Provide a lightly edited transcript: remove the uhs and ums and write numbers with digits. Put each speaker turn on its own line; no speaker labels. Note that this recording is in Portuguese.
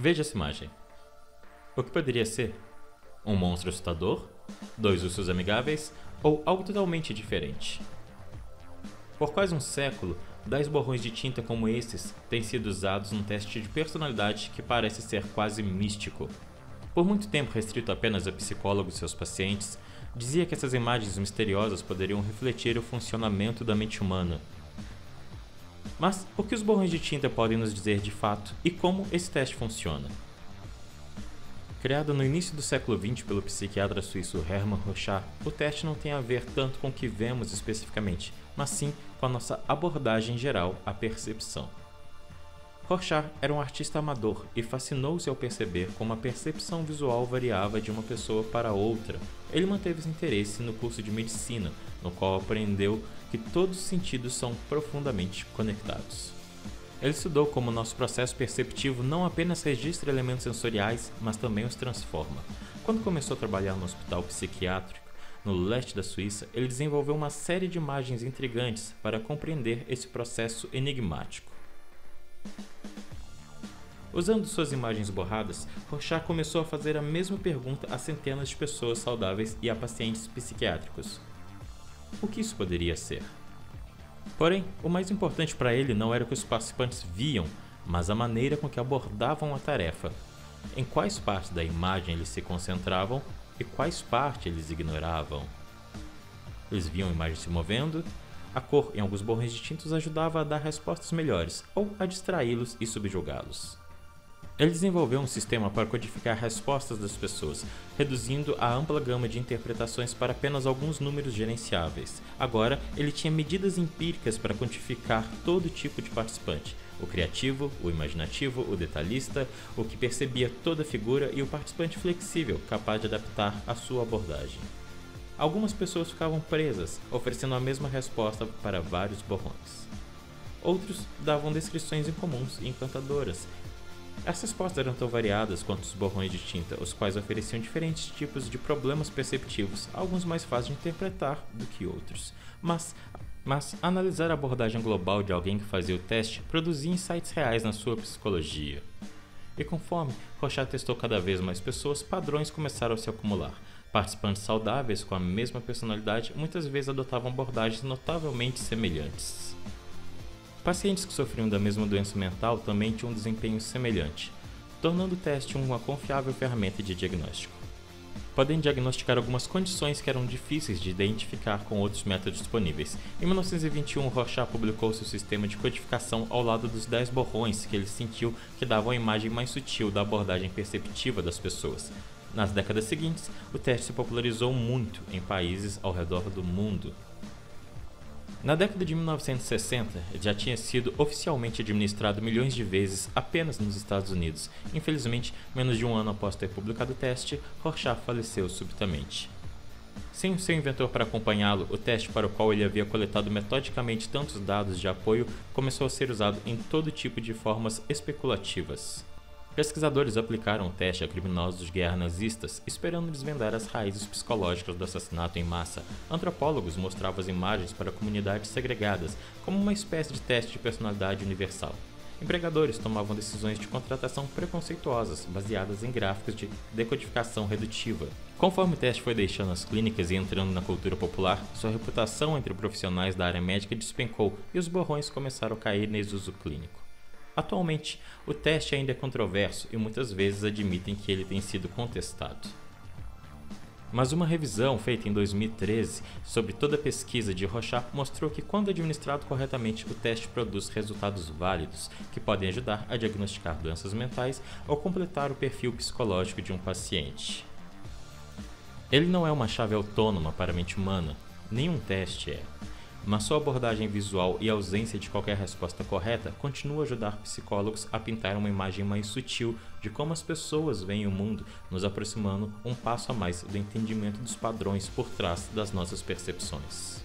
Veja essa imagem. O que poderia ser? Um monstro assustador? Dois ursos amigáveis? Ou algo totalmente diferente? Por quase um século, 10 borrões de tinta como esses têm sido usados num teste de personalidade que parece ser quase místico. Por muito tempo restrito apenas a psicólogos e seus pacientes, dizia que essas imagens misteriosas poderiam refletir o funcionamento da mente humana. Mas o que os borrões de tinta podem nos dizer de fato e como esse teste funciona? Criado no início do século XX pelo psiquiatra suíço Hermann Rorschach, o teste não tem a ver tanto com o que vemos especificamente, mas sim com a nossa abordagem geral à percepção. Rorschach era um artista amador e fascinou-se ao perceber como a percepção visual variava de uma pessoa para outra. Ele manteve esse interesse no curso de medicina, no qual aprendeu que todos os sentidos são profundamente conectados. Ele estudou como nosso processo perceptivo não apenas registra elementos sensoriais, mas também os transforma. Quando começou a trabalhar no hospital psiquiátrico, no leste da Suíça, ele desenvolveu uma série de imagens intrigantes para compreender esse processo enigmático. Usando suas imagens borradas, Rorschach começou a fazer a mesma pergunta a centenas de pessoas saudáveis e a pacientes psiquiátricos. O que isso poderia ser? Porém, o mais importante para ele não era o que os participantes viam, mas a maneira com que abordavam a tarefa. Em quais partes da imagem eles se concentravam e quais partes eles ignoravam. Eles viam a imagem se movendo, a cor em alguns borrões distintos ajudava a dar respostas melhores ou a distraí-los e subjugá-los. Ele desenvolveu um sistema para codificar respostas das pessoas, reduzindo a ampla gama de interpretações para apenas alguns números gerenciáveis. Agora, ele tinha medidas empíricas para quantificar todo tipo de participante: o criativo, o imaginativo, o detalhista, o que percebia toda a figura e o participante flexível, capaz de adaptar a sua abordagem. Algumas pessoas ficavam presas, oferecendo a mesma resposta para vários borrões. Outros davam descrições incomuns e encantadoras. As respostas eram tão variadas quanto os borrões de tinta, os quais ofereciam diferentes tipos de problemas perceptivos, alguns mais fáceis de interpretar do que outros. Mas analisar a abordagem global de alguém que fazia o teste produzia insights reais na sua psicologia. E conforme Rorschach testou cada vez mais pessoas, padrões começaram a se acumular. Participantes saudáveis com a mesma personalidade muitas vezes adotavam abordagens notavelmente semelhantes. Pacientes que sofriam da mesma doença mental também tinham um desempenho semelhante, tornando o teste uma confiável ferramenta de diagnóstico. Podem diagnosticar algumas condições que eram difíceis de identificar com outros métodos disponíveis. Em 1921, Rorschach publicou seu sistema de codificação ao lado dos 10 borrões que ele sentiu que davam a imagem mais sutil da abordagem perceptiva das pessoas. Nas décadas seguintes, o teste se popularizou muito em países ao redor do mundo. Na década de 1960, já tinha sido oficialmente administrado milhões de vezes apenas nos Estados Unidos. Infelizmente, menos de um ano após ter publicado o teste, Rorschach faleceu subitamente. Sem o seu inventor para acompanhá-lo, o teste para o qual ele havia coletado metodicamente tantos dados de apoio começou a ser usado em todo tipo de formas especulativas. Pesquisadores aplicaram o teste a criminosos de guerra nazistas, esperando desvendar as raízes psicológicas do assassinato em massa. Antropólogos mostravam as imagens para comunidades segregadas, como uma espécie de teste de personalidade universal. Empregadores tomavam decisões de contratação preconceituosas, baseadas em gráficos de decodificação redutiva. Conforme o teste foi deixando as clínicas e entrando na cultura popular, sua reputação entre profissionais da área médica despencou e os borrões começaram a cair no desuso clínico. Atualmente, o teste ainda é controverso e muitas vezes admitem que ele tem sido contestado. Mas uma revisão feita em 2013 sobre toda a pesquisa de Rorschach mostrou que, quando administrado corretamente, o teste produz resultados válidos que podem ajudar a diagnosticar doenças mentais ou completar o perfil psicológico de um paciente. Ele não é uma chave autônoma para a mente humana, nenhum teste é. Mas sua abordagem visual e a ausência de qualquer resposta correta continua a ajudar psicólogos a pintar uma imagem mais sutil de como as pessoas veem o mundo, nos aproximando um passo a mais do entendimento dos padrões por trás das nossas percepções.